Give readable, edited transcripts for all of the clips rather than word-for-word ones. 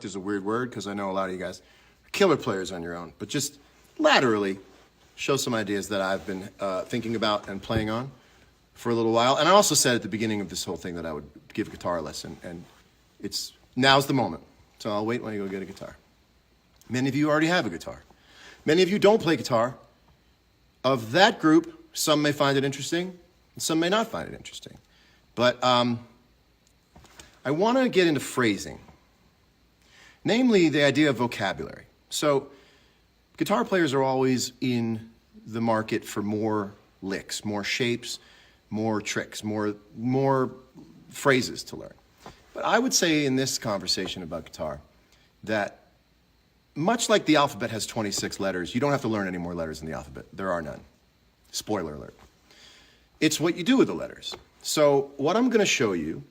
is a weird word because I know a lot of you guys are killer players on your own, but just laterally show some ideas that I've been thinking about and playing on for a little while. And I also said at the beginning of this whole thing that I would give a guitar lesson, and now's the moment. So I'll wait when you go get a guitar. Many of you already have a guitar. Many of you don't play guitar. Of that group, some may find it interesting, and some may not find it interesting. But I want to get into phrasing, namely the idea of vocabulary. So guitar players are always in the market for more licks, more shapes, more tricks, more phrases to learn. But I would say in this conversation about guitar that much like the alphabet has 26 letters, you don't have to learn any more letters in the alphabet. There are none. Spoiler alert. It's what you do with the letters. So what I'm going to show you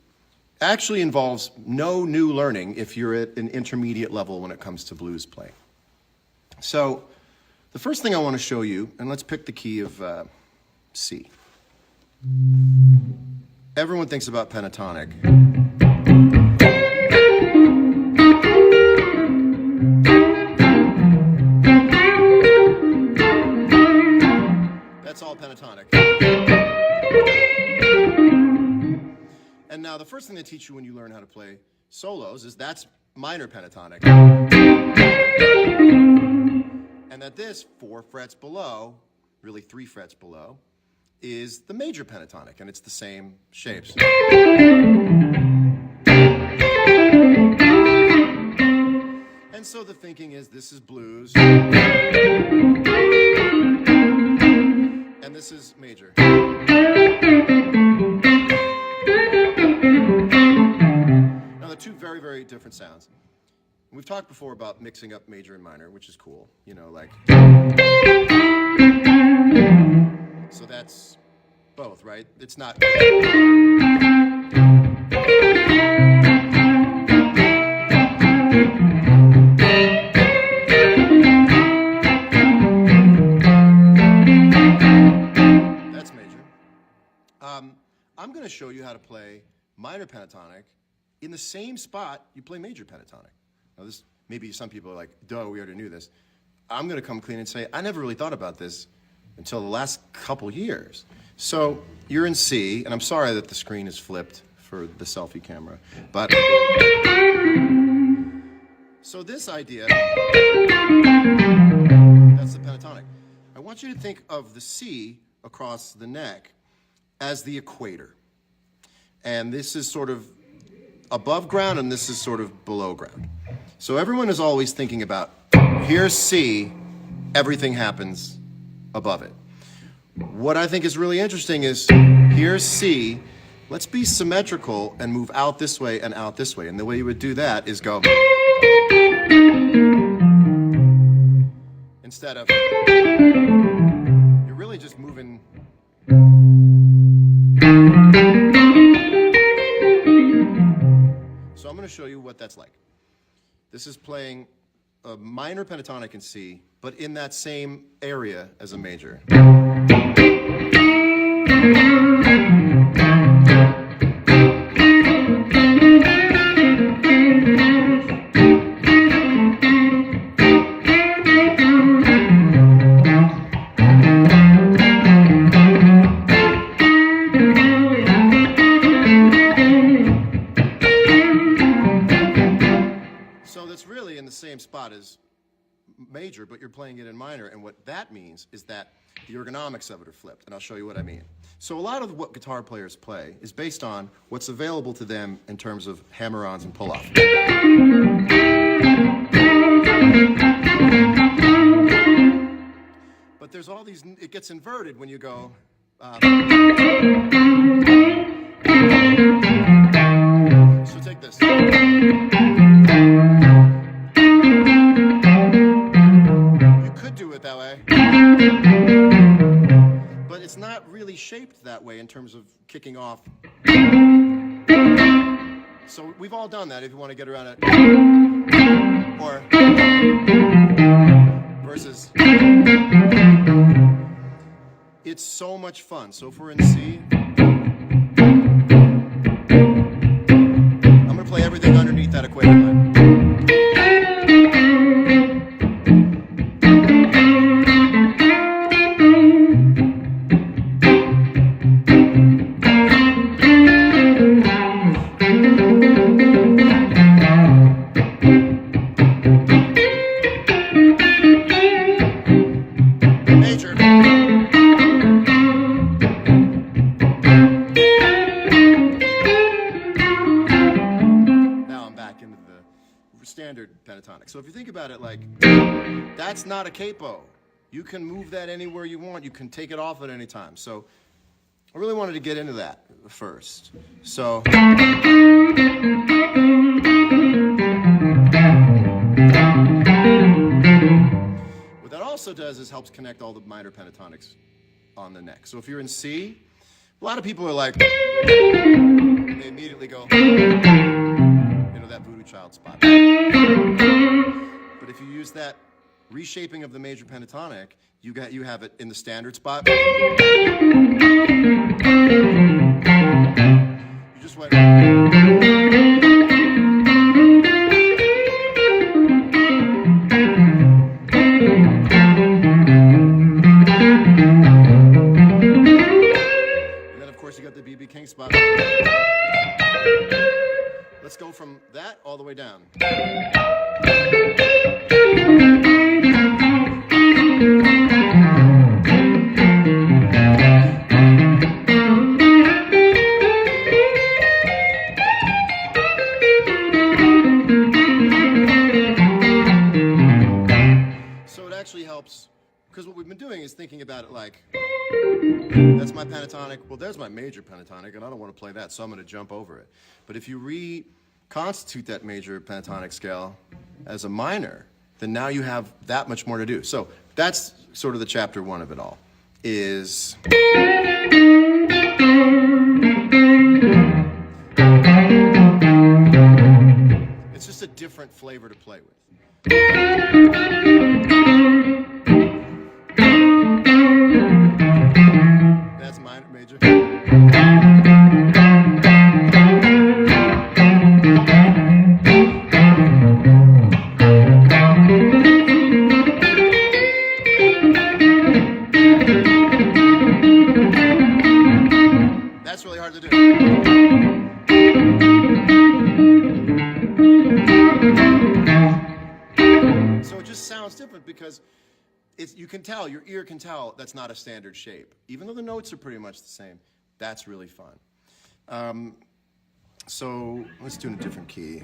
actually involves no new learning if you're at an intermediate level when it comes to blues playing. So the first thing I want to show you, and let's pick the key of C. Everyone thinks about pentatonic. That's all pentatonic. And now the first thing they teach you when you learn how to play solos is that's minor pentatonic. And that this 4 frets below, really 3 frets below, is the major pentatonic, and it's the same shapes. And so the thinking is this is blues, and this is major. Now they're two very, very different sounds. We've talked before about mixing up major and minor, which is cool, you know, like. So that's both, right? It's not. That's major. I'm going to show you how to play minor pentatonic in the same spot you play major pentatonic. Now this, maybe some people are like, duh, we already knew this. I'm going to come clean and say, I never really thought about this until the last couple years. So you're in C, and I'm sorry that the screen is flipped for the selfie camera, but so this idea, that's the pentatonic. I want you to think of the C across the neck as the equator. And this is sort of above ground, and this is sort of below ground. So everyone is always thinking about, here's C, everything happens above it. What I think is really interesting is, here's C, let's be symmetrical and move out this way and out this way. And the way you would do that is go, instead of, you're really just moving. So I'm going to show you what that's like. This is playing a minor pentatonic in C, but in that same area as a major. So that's really in the same spot as major, but you're playing it in minor, and what that means is that the ergonomics of it are flipped, and I'll show you what I mean. So a lot of what guitar players play is based on what's available to them in terms of hammer-ons and pull-off. But there's all these, it gets inverted when you go, so take this. Do it that way, but it's not really shaped that way in terms of kicking off. So we've all done that if you want to get around it, or versus. It's so much fun. So if we're in C, I'm going to play everything underneath that equator line. standard pentatonic. So if you think about it, like, that's not a capo. You can move that anywhere you want. You can take it off at any time. So I really wanted to get into that first. So what that also does is helps connect all the minor pentatonics on the neck. So if you're in C, a lot of people are like, and they immediately go into that Voodoo Child spot. But if you use that reshaping of the major pentatonic, you have it in the standard spot. You just went. B.B. King spot. Let's go from that all the way down. So it actually helps, because what we've been doing is thinking about it like, that's my pentatonic. Well, there's my major pentatonic, and I don't want to play that, so I'm going to jump over it. But if you reconstitute that major pentatonic scale as a minor, then now you have that much more to do. So that's sort of the chapter one of it all, is it's just a different flavor to play with. That's minor, major. That's really hard to do. So it just sounds different because you can tell, your ear can tell that's not a standard shape. Even though the notes are pretty much the same, that's really fun. So let's do it in a different key.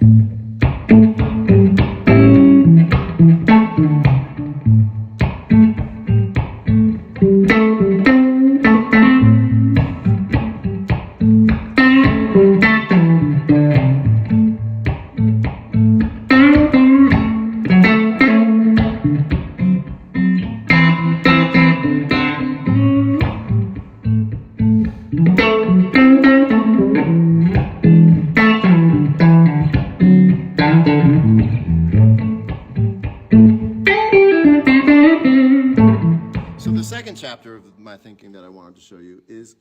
Chapter of my thinking that I wanted to show you is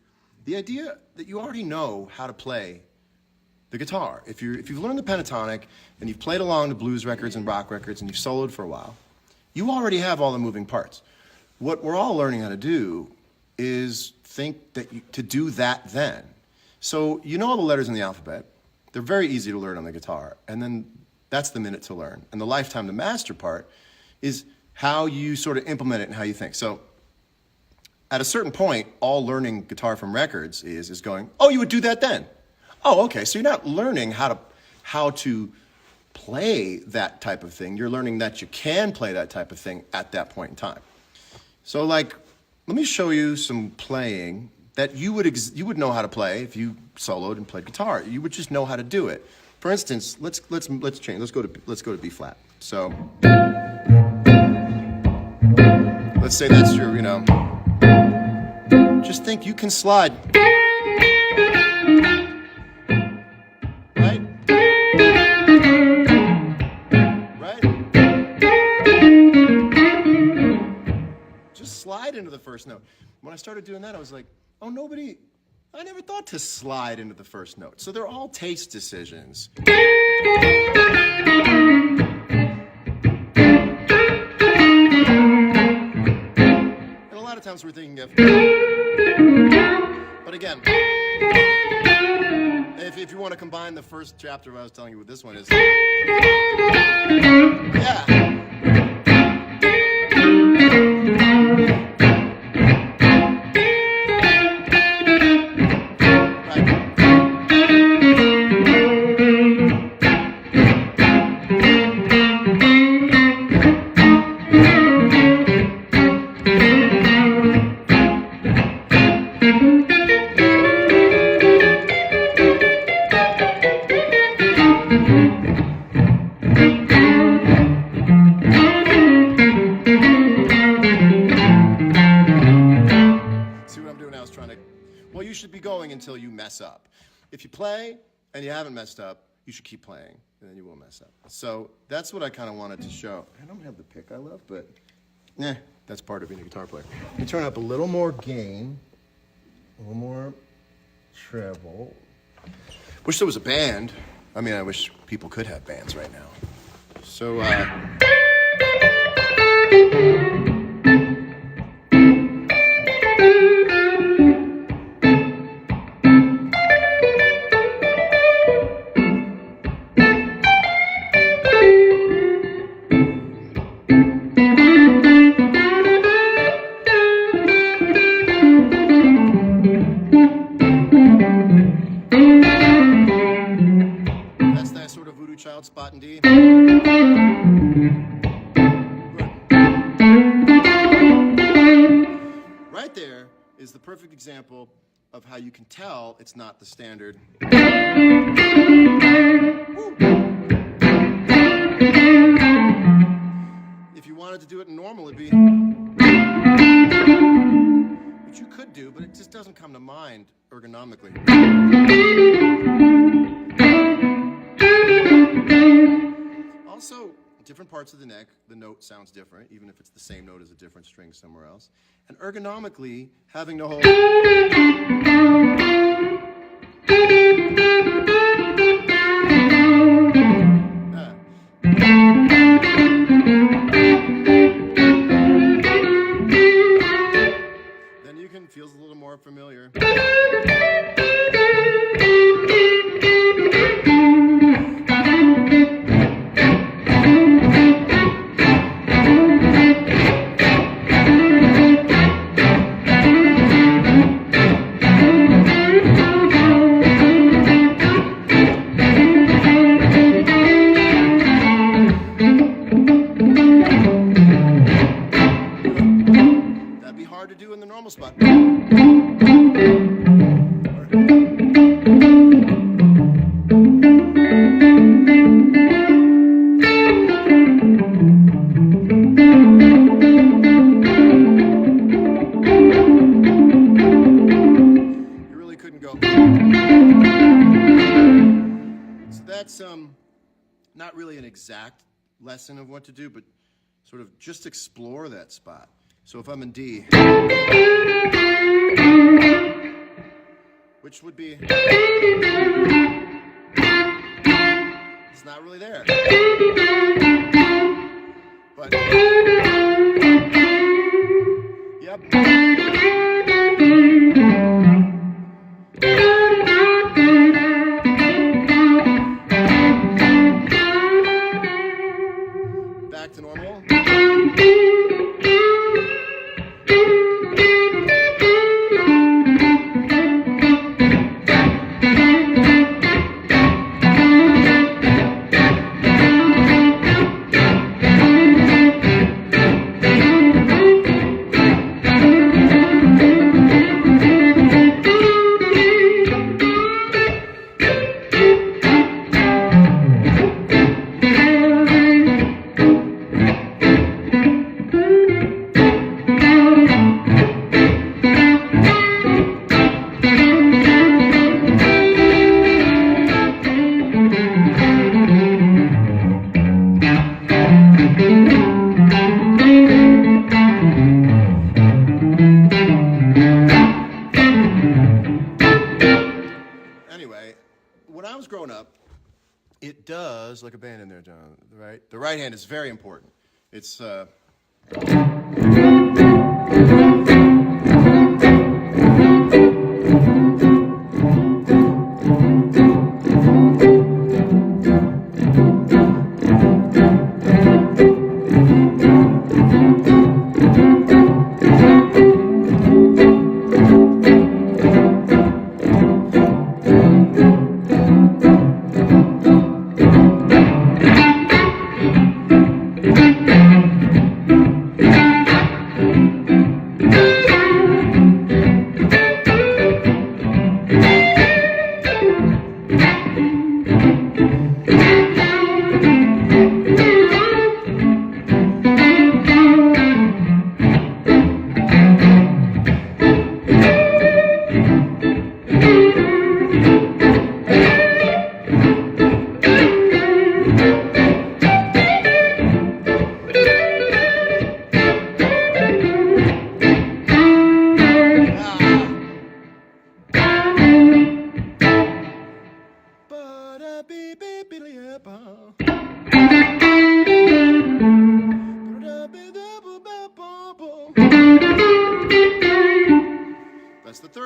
the idea that you already know how to play the guitar. If you've learned the pentatonic and you've played along to blues records and rock records and you've soloed for a while, you already have all the moving parts. What we're all learning how to do is think that to do that then. So you know all the letters in the alphabet. They're very easy to learn on the guitar, and then that's the minute to learn. And the lifetime to master part is how you sort of implement it and how you think. So at a certain point, all learning guitar from records is going, oh, you would do that then. Oh, okay, so you're not learning how to play that type of thing. You're learning that you can play that type of thing at that point in time. So like, let me show you some playing that you would know how to play if you soloed and played guitar. You would just know how to do it. For instance, let's change. Let's go to B flat. So let's say that's your, just think you can slide. Right? Right? Just slide into the first note. When I started doing that, I was like, oh, I never thought to slide into the first note. So they're all taste decisions. And a lot of times we're thinking of, but again, if you want to combine the first chapter I was telling you with this one is, yeah. Right. going until you mess up. If you play and you haven't messed up, you should keep playing, and then you won't mess up. So that's what I kind of wanted to show. I don't have the pick I love, but that's part of being a guitar player. Let me turn up a little more gain, a little more treble. Wish there was a band. I mean, I wish people could have bands right now. So, that's that sort of Voodoo Child spot in D. Right there is the perfect example of how you can tell it's not the standard. If you wanted to do it in normal, it'd be, which you could do, but it just doesn't come to mind ergonomically. Also, different parts of the neck, the note sounds different, even if it's the same note as a different string somewhere else. And ergonomically, having to hold... then you can feel a little more familiar. Hard to do in the normal spot. You really couldn't go. So that's not really an exact lesson of what to do, but sort of just explore that spot. So if I'm in D, which would be, it's not really there. But, yep. Back to normal. Anyway, when I was growing up, it does, like a band in there, John, right? The right hand is very important. It's,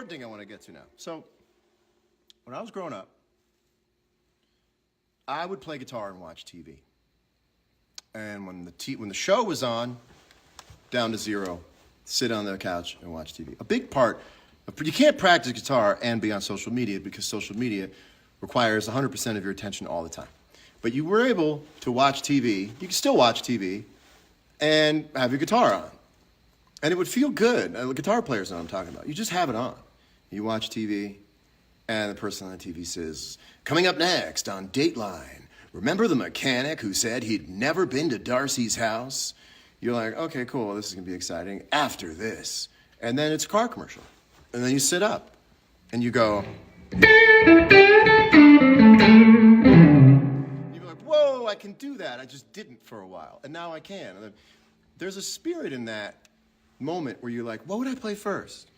important thing I want to get to now. So, when I was growing up, I would play guitar and watch TV. And when the show was on, down to zero, sit on the couch and watch TV. A big part you can't practice guitar and be on social media because social media requires 100% of your attention all the time. But you were able to watch TV, you can still watch TV, and have your guitar on. And it would feel good. The guitar players know what I'm talking about. You just have it on. You watch TV, and the person on the TV says, coming up next on Dateline, remember the mechanic who said he'd never been to Darcy's house? You're like, okay, cool, this is going to be exciting. After this. And then it's a car commercial. And then you sit up, and you go... You're like, whoa, I can do that. I just didn't for a while, and now I can. And there's a spirit in that moment where you're like, what would I play first?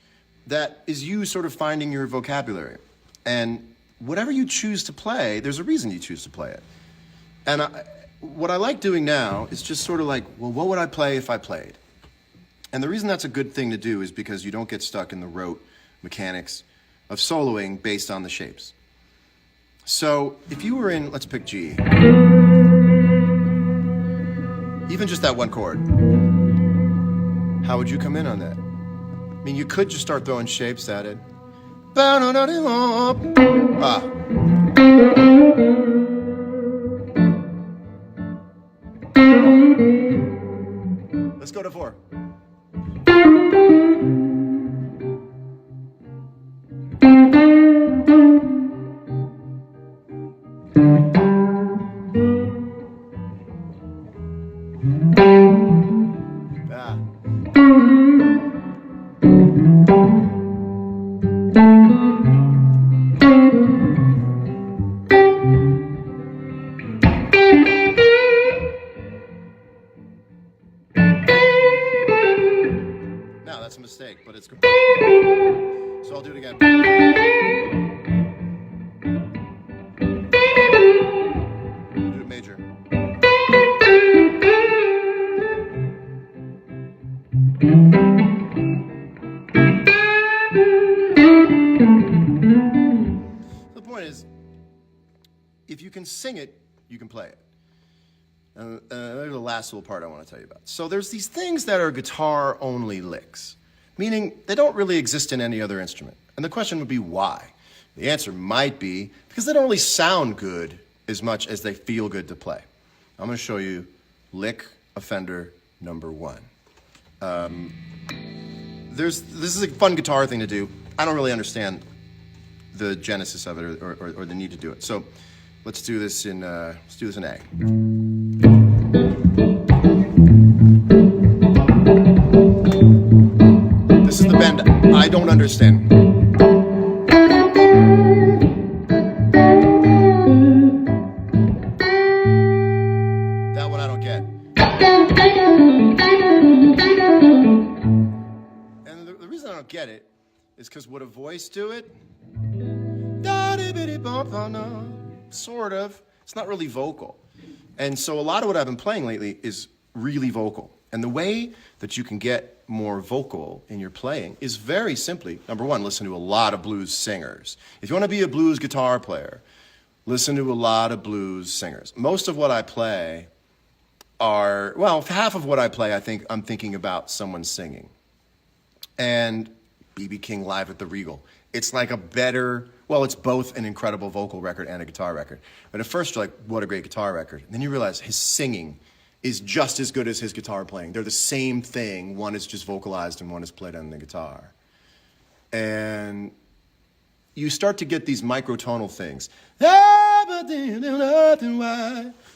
That is you sort of finding your vocabulary. And whatever you choose to play, there's a reason you choose to play it. And what I like doing now is just sort of like, well, what would I play if I played? And the reason that's a good thing to do is because you don't get stuck in the rote mechanics of soloing based on the shapes. So if you were in, let's pick G, even just that one chord, how would you come in on that? I mean, you could just start throwing shapes at it. Ah. Let's go to 4. Ah. No, that's a mistake, but it's good. So I'll do it again. I'll do it major. The point is, if you can sing it, you can play it. There's the last little part I want to tell you about. So there's these things that are guitar-only licks, meaning they don't really exist in any other instrument. And the question would be why? The answer might be because they don't really sound good as much as they feel good to play. I'm going to show you lick offender number 1. This is a fun guitar thing to do. I don't really understand the genesis of it or the need to do it. So let's do this in A. This is the bend I don't understand. That one I don't get. And the reason I don't get it is because would a voice do it? Sort of. It's not really vocal. And so a lot of what I've been playing lately is really vocal. And the way that you can get more vocal in your playing is very simply, number 1, listen to a lot of blues singers. If you want to be a blues guitar player, listen to a lot of blues singers. Most of what I play are, well, half of what I play, I'm thinking about someone singing. And B.B. King live at the Regal. It's like a better, well, it's both an incredible vocal record and a guitar record. But at first you're like, what a great guitar record. And then you realize his singing is just as good as his guitar playing. They're the same thing. One is just vocalized and one is played on the guitar. And you start to get these microtonal things.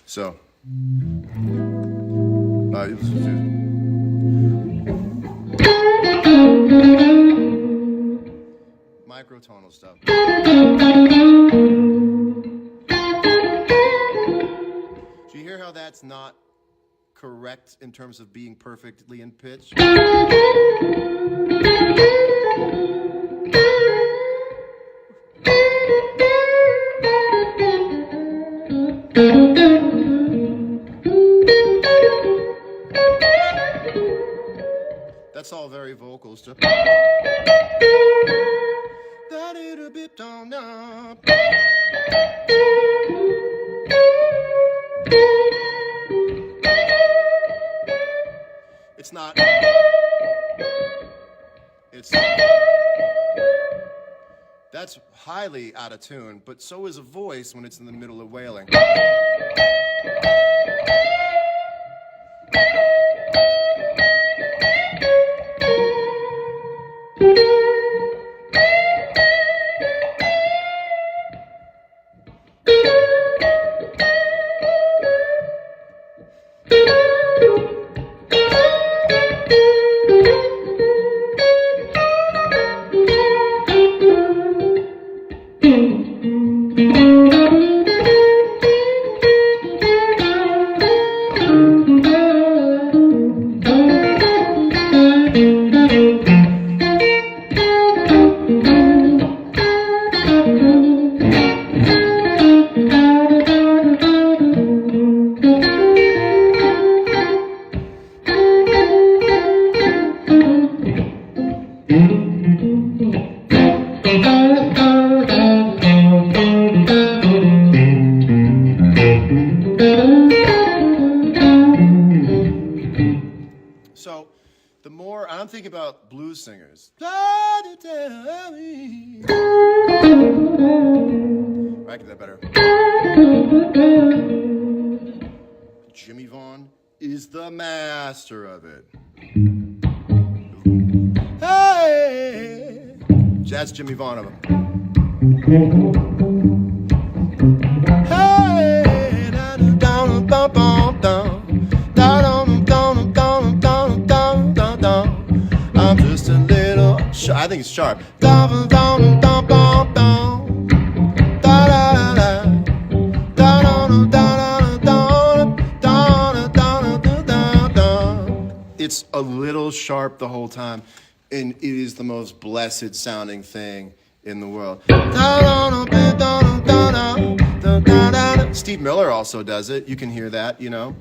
So, microtonal stuff. Do you hear how that's not correct in terms of being perfectly in pitch? That's all very vocal stuff. It's not. It's. That's highly out of tune, but so is a voice when it's in the middle of wailing. So, the more I'm thinking about blues singers. I can do that better. Jimmy Vaughn is the master of it. Hey, that's Jimmy Vaughn of him. Hey, down, down, down, down. I'm just a little. I think it's sharp. It's a little sharp the whole time, and it is the most blessed sounding thing in the world. Steve Miller also does it. You can hear that, you know.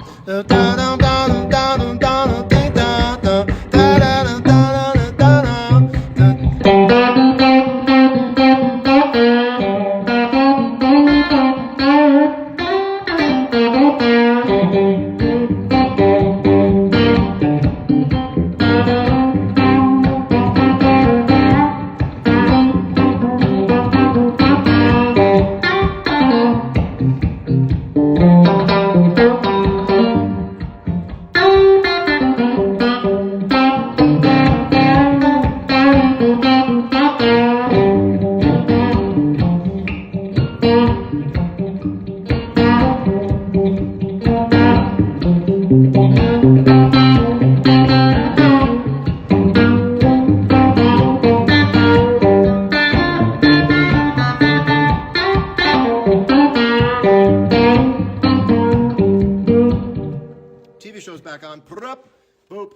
TV show's back on. Put it up. Boop.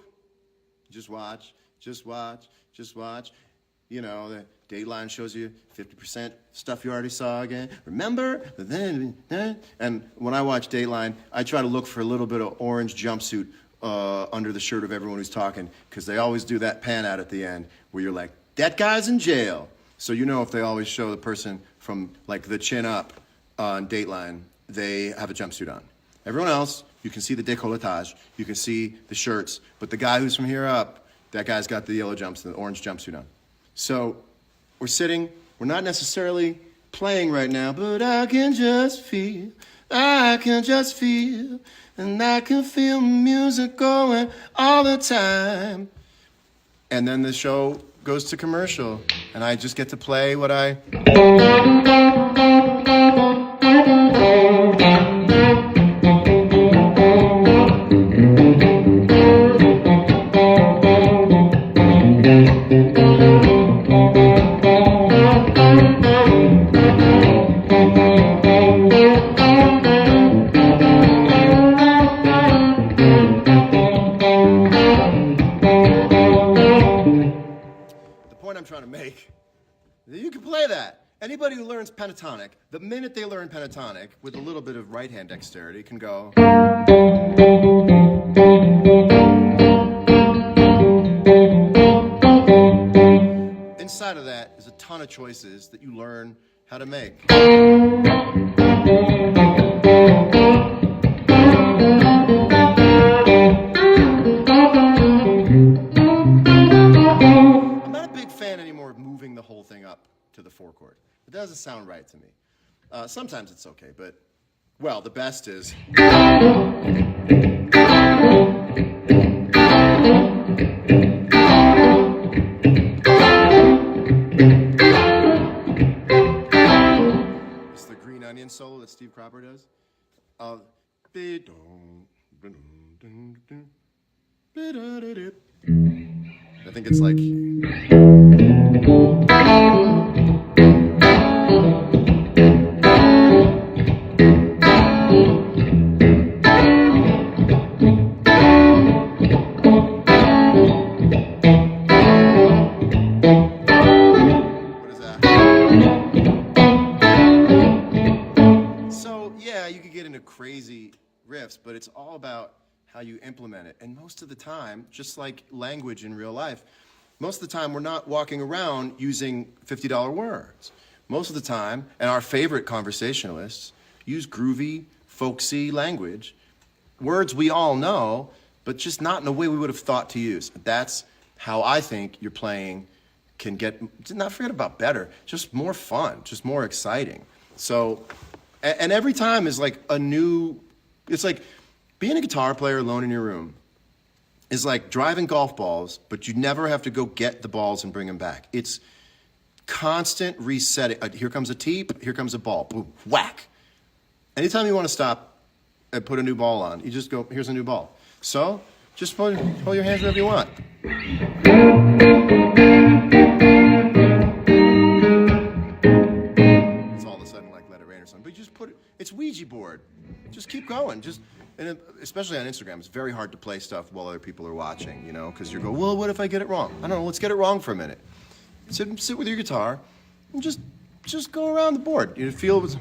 Just watch. Just watch. Just watch. You know, the Dateline shows you 50% stuff you already saw again. Remember? And when I watch Dateline, I try to look for a little bit of orange jumpsuit under the shirt of everyone who's talking, because they always do that pan out at the end where you're like, that guy's in jail. So you know if they always show the person from like the chin up on Dateline, they have a jumpsuit on. Everyone else, you can see the décolletage, you can see the shirts, but the guy who's from here up, that guy's got the yellow jumpsuit, the orange jumpsuit on. So we're sitting, we're not necessarily playing right now, but I can just feel, and I can feel music going all the time. And then the show goes to commercial, and I just get to play what I... I'm trying to make. You can play that. Anybody who learns pentatonic, the minute they learn pentatonic with a little bit of right hand dexterity can go. Inside of that is a ton of choices that you learn how to make. I'm not a big fan anymore of moving the whole thing up to the 4 chord. It doesn't sound right to me. Sometimes it's okay, but, well, the best is... It's the Green Onion solo that Steve Cropper does. I think it's like... crazy riffs, but it's all about how you implement it. And most of the time, just like language in real life, most of the time we're not walking around using $50 words. Most of the time, and our favorite conversationalists use groovy, folksy language, words we all know, but just not in a way we would have thought to use. That's how I think your playing can get, not forget about better, just more fun, just more exciting. So, and every time is like a new, it's like being a guitar player alone in your room is like driving golf balls, but you never have to go get the balls and bring them back. It's constant resetting. Here comes a tee, here comes a ball, boom, whack. Anytime you want to stop and put a new ball on, you just go, here's a new ball. So, just hold your hands wherever you want. It's all of a sudden like Let It Rain or something. But you just put it, it's Ouija board. Just keep going. And especially on Instagram, it's very hard to play stuff while other people are watching, you know, because you go, well, what if I get it wrong? I don't know, let's get it wrong for a minute. Sit with your guitar and just go around the board. You feel it was...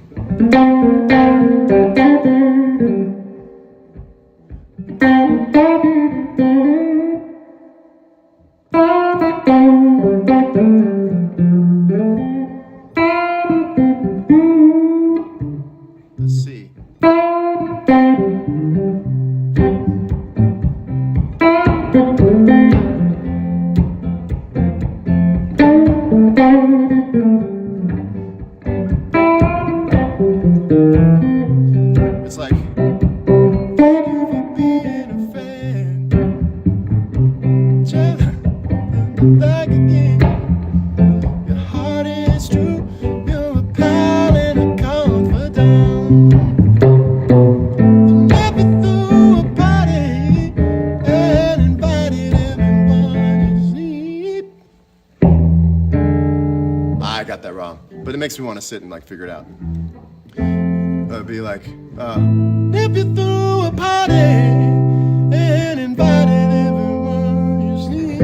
Let's see. It's like, thank you for being a friend. Just back again. Your heart is true. You're a pal and a confidant. You never threw a party and invited everyone to sleep. I got that wrong, but it makes me want to sit and like figure it out. Be like, if you threw a party and invited everyone you sleep,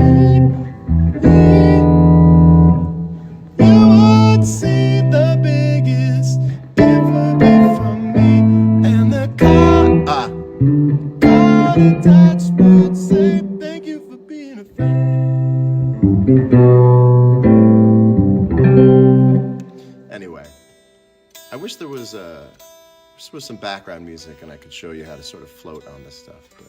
you would see the biggest difference from me and the car attached would say thank you for being a friend. Anyway, I wish there was some background music and I could show you how to sort of float on this stuff, but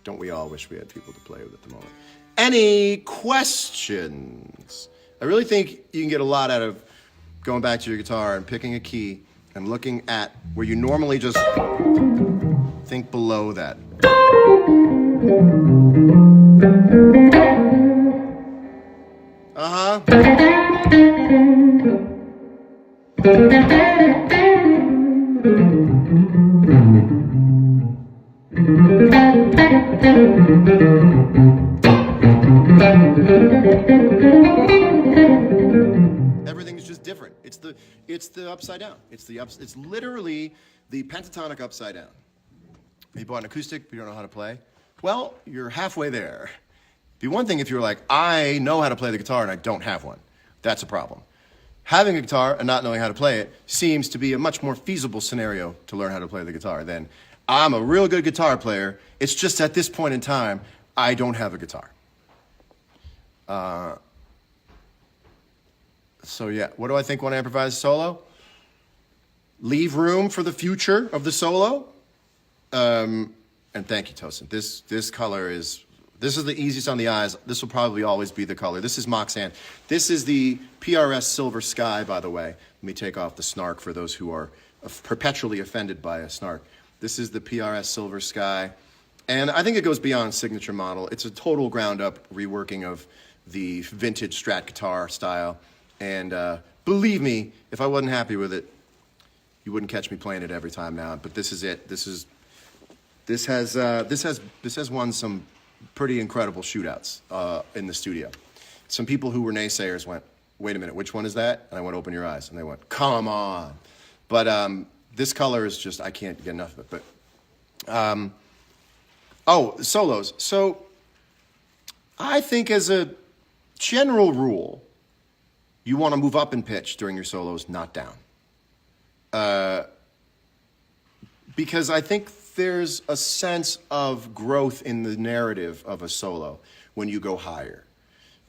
don't we all wish we had people to play with at the moment? Any questions? I really think you can get a lot out of going back to your guitar and picking a key and looking at where you normally just think below that. Everything's just different. It's the upside down. It's literally the pentatonic upside down. You bought an acoustic, but you don't know how to play. Well, you're halfway there. It'd be one thing if you were like, I know how to play the guitar and I don't have one. That's a problem. Having a guitar and not knowing how to play it seems to be a much more feasible scenario to learn how to play the guitar than I'm a real good guitar player. It's just at this point in time, I don't have a guitar. So yeah, what do I think when I improvise solo? Leave room for the future of the solo. And thank you, Tosin. This color is the easiest on the eyes. This will probably always be the color. This is Moxan. This is the PRS Silver Sky, by the way. Let me take off the snark for those who are perpetually offended by a snark. This is the PRS Silver Sky. And I think it goes beyond signature model. It's a total ground-up reworking of the vintage Strat guitar style. And believe me, if I wasn't happy with it, you wouldn't catch me playing it every time now. But this is it. This has won some pretty incredible shootouts in the studio. Some people who were naysayers went, "Wait a minute, which one is that?" And I went, "Open your eyes." And they went, "Come on." But this color is just, I can't get enough of it. But oh, solos. So I think as a general rule, you want to move up in pitch during your solos, not down. Because I think there's a sense of growth in the narrative of a solo when you go higher.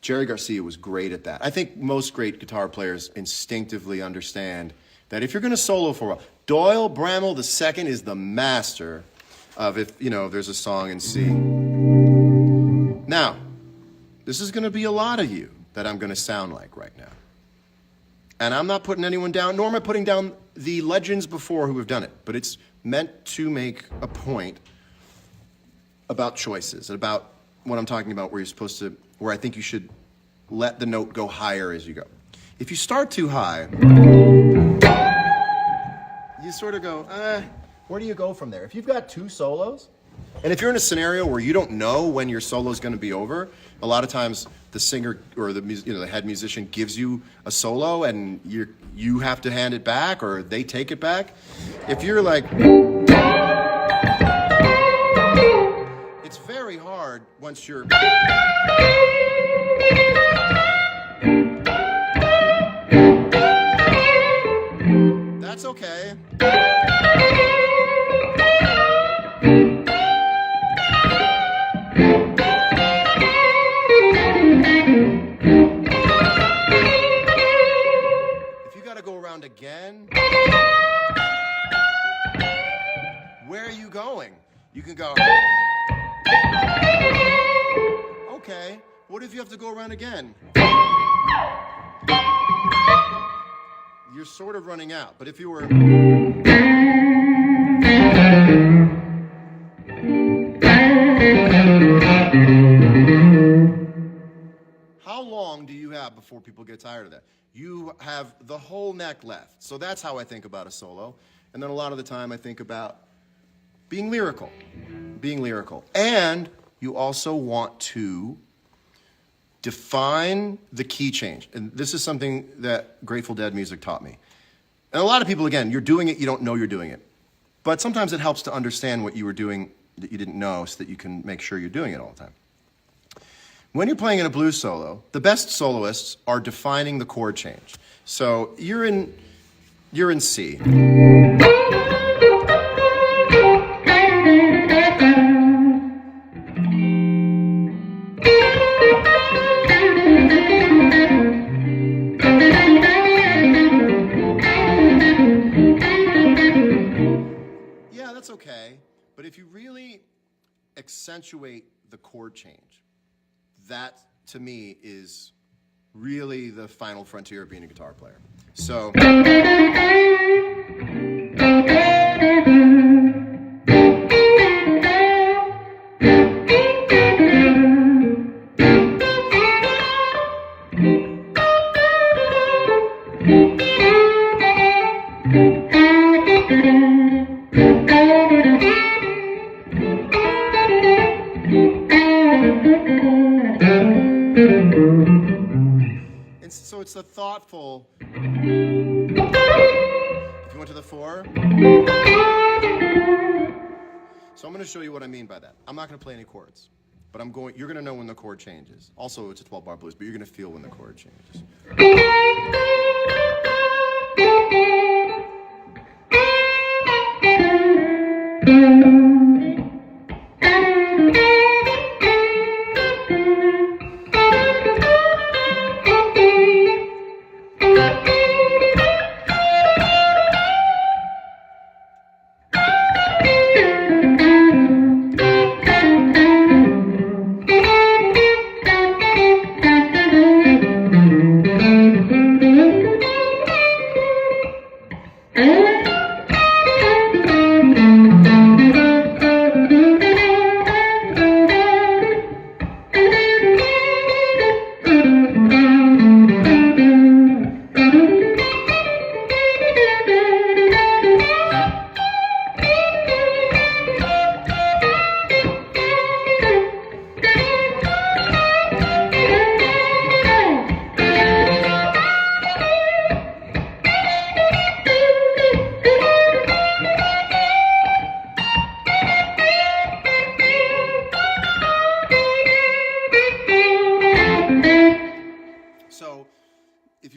Jerry Garcia was great at that. I think most great guitar players instinctively understand that if you're going to solo for a while, Doyle Bramall II is the master of, if there's a song in C. Now, this is going to be a lot of you that I'm going to sound like right now. And I'm not putting anyone down, nor am I putting down the legends before who have done it. But it's meant to make a point about choices, about what I'm talking about, where I think you should let the note go higher as you go. If you start too high, you sort of go, where do you go from there? If you've got two solos, and if you're in a scenario where you don't know when your solo is going to be over, a lot of times the singer or the head musician gives you a solo and you have to hand it back or they take it back. If you're like, it's very hard once you're. That's okay. Again, where are you going? You can go, okay, what if you have to go around again? You're sort of running out, but if you were, how long do you have before people get tired of that? You have the whole neck left. So that's how I think about a solo. And then a lot of the time I think about being lyrical. And you also want to define the key change. And this is something that Grateful Dead music taught me. And a lot of people, again, you're doing it, you don't know you're doing it. But sometimes it helps to understand what you were doing that you didn't know so that you can make sure you're doing it all the time. When you're playing in a blues solo, the best soloists are defining the chord change. So you're in C. Yeah, that's okay. But if you really accentuate the chord change, that, to me, is really the final frontier of being a guitar player. So, it's the thoughtful. If you went to the 4. So I'm going to show you what I mean by that. I'm not going to play any chords, but you're going to know when the chord changes. Also, it's a 12-bar blues, but you're going to feel when the chord changes.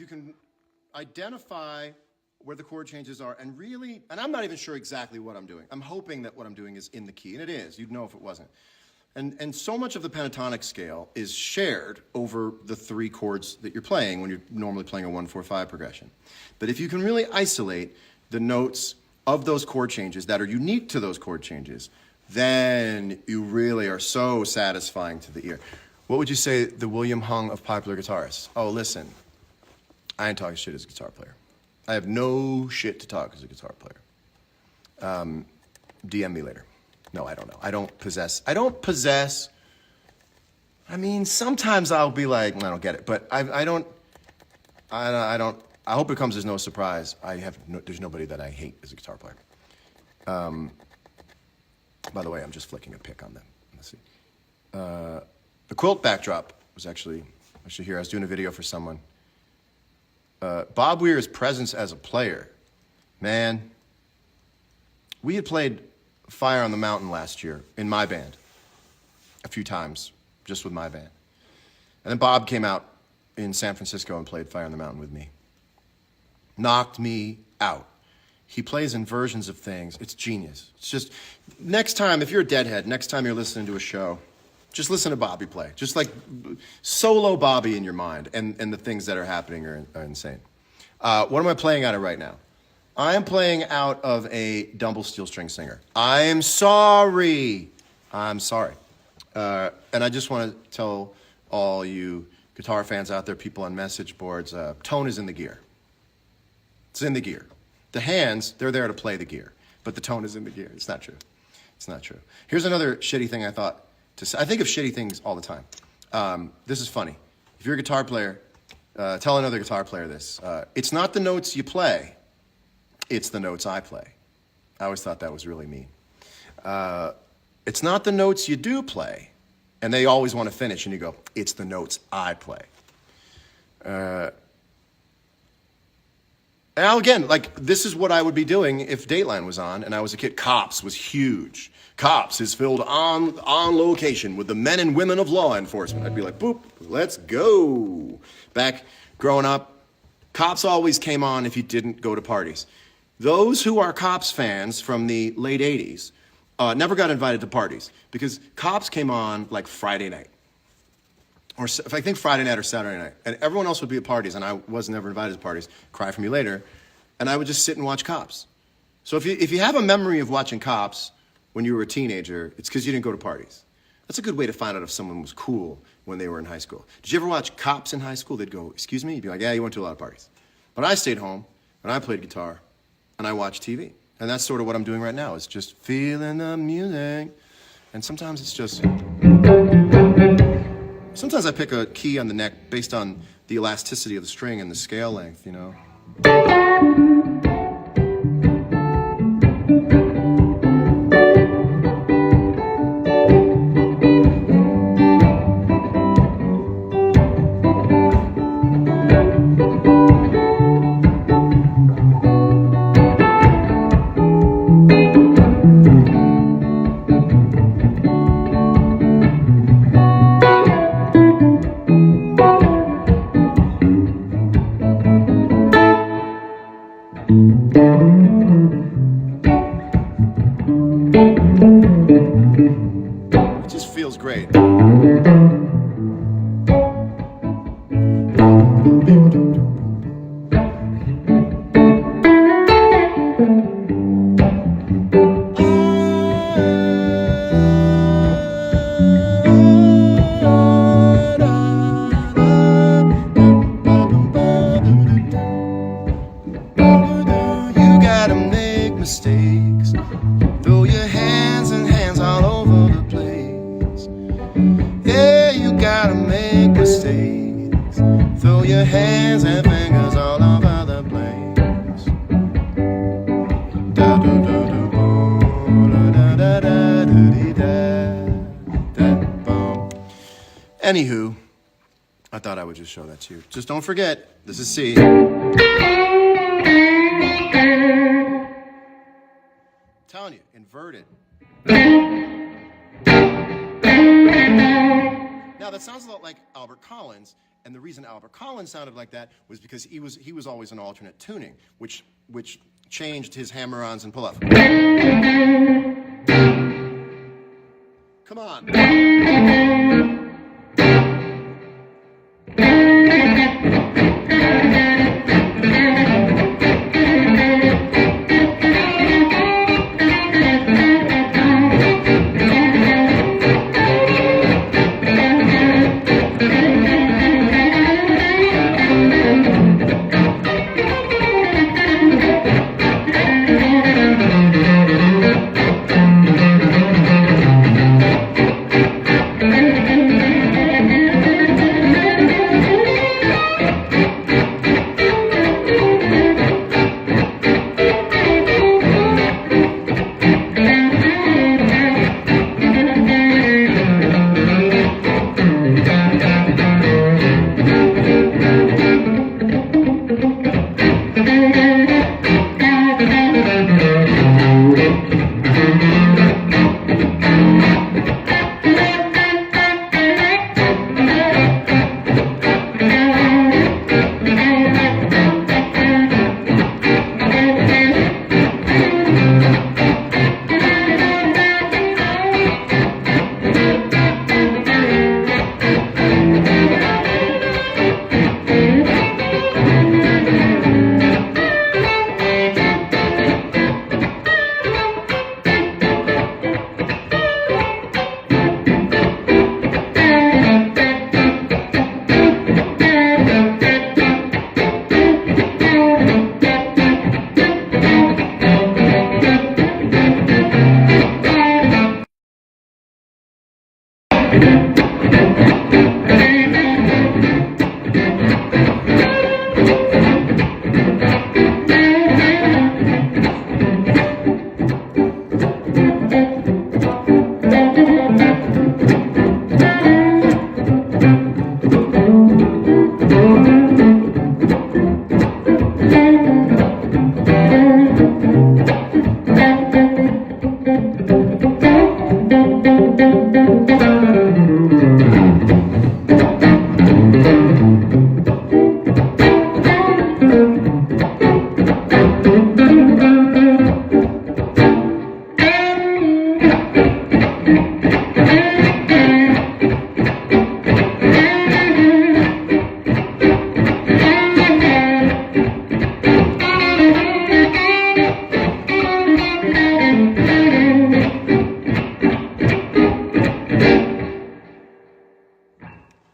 can identify where the chord changes are and really, and I'm not even sure exactly what I'm doing. I'm hoping that what I'm doing is in the key, and it is. You'd know if it wasn't. And so much of the pentatonic scale is shared over the 3 chords that you're playing when you're normally playing a 1-4-5 progression. But if you can really isolate the notes of those chord changes that are unique to those chord changes, then you really are so satisfying to the ear. What would you say the William Hung of popular guitarists? Oh, listen, I ain't talking shit as a guitar player. I have no shit to talk as a guitar player. DM me later. No, I don't know. I don't possess, I mean, sometimes I'll be like, I don't get it, but I hope it comes as no surprise. There's nobody that I hate as a guitar player. By the way, I'm just flicking a pick on them. Let's see. The quilt backdrop was actually here. I was doing a video for someone. Bob Weir's presence as a player, man. We had played Fire on the Mountain last year in my band a few times, just with my band. And then Bob came out in San Francisco and played Fire on the Mountain with me. Knocked me out. He plays in versions of things. It's genius. It's just, next time, if you're a deadhead, next time you're listening to a show, just listen to Bobby play. Just like solo Bobby in your mind, and the things that are happening are insane. What am I playing out of right now? I am playing out of a Dumble Steel String Singer. I'm sorry. And I just want to tell all you guitar fans out there, people on message boards, tone is in the gear. It's in the gear. The hands, they're there to play the gear, but the tone is in the gear. It's not true. It's not true. Here's another shitty thing I thought to say. I think of shitty things all the time. This is funny. If you're a guitar player, tell another guitar player this. It's not the notes you play. It's the notes I play. I always thought that was really mean. It's not the notes you do play, and they always want to finish, and you go, it's the notes I play. Now again, like, this is what I would be doing if Dateline was on and I was a kid. Cops was huge. Cops is filled on location with the men and women of law enforcement. I'd be like, boop, let's go. Back growing up, Cops always came on if you didn't go to parties. Those who are Cops fans from the late 80s never got invited to parties because Cops came on like Friday night. Or if I think Friday night or Saturday night, and everyone else would be at parties, and I was never invited to parties, Cry For Me Later, and I would just sit and watch Cops. So if you have a memory of watching Cops when you were a teenager, it's because you didn't go to parties. That's a good way to find out if someone was cool when they were in high school. Did you ever watch Cops in high school? They'd go, excuse me? You'd be like, yeah, you went to a lot of parties. But I stayed home, and I played guitar, and I watched TV. And that's sort of what I'm doing right now, is just feeling the music. And sometimes it's just... Sometimes I pick a key on the neck based on the elasticity of the string and the scale length, you know? It just feels great. You gotta make mistakes. Throw your hands and hands all over the place. Yeah, you gotta make mistakes. Throw your hands and fingers all over the place. Da da da da boom, da da da da da da boom. Anywho, I thought I would just show that to you. Just don't forget, this is C. Telling you, inverted. Now that sounds a lot like Albert Collins, And the reason Albert Collins sounded like that was because he was always an alternate tuning, which changed his hammer-ons and pull-ups. Come on.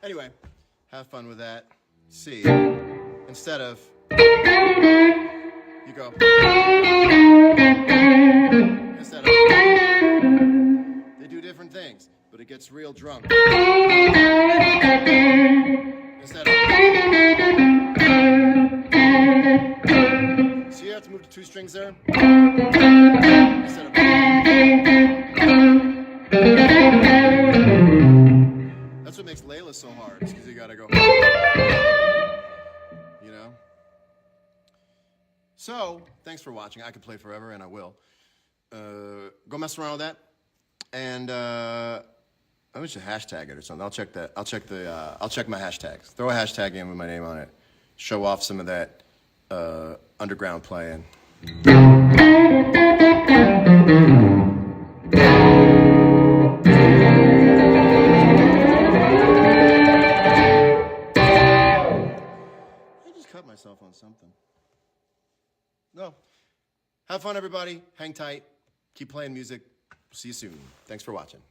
Anyway, have fun with that. C. Instead of, you go. Instead of, they do different things, but it gets real drunk. Instead of, so you have to move to 2 strings there. Instead of, that's what makes Layla so hard, is because you gotta go, you know? So, thanks for watching. I could play forever, and I will. Go mess around with that, and I should hashtag it or something. I'll check that. I'll check my hashtags. Throw a hashtag in with my name on it. Show off some of that underground playing. Cut myself on something. No. Have fun, everybody. Hang tight. Keep playing music. See you soon. Thanks for watching.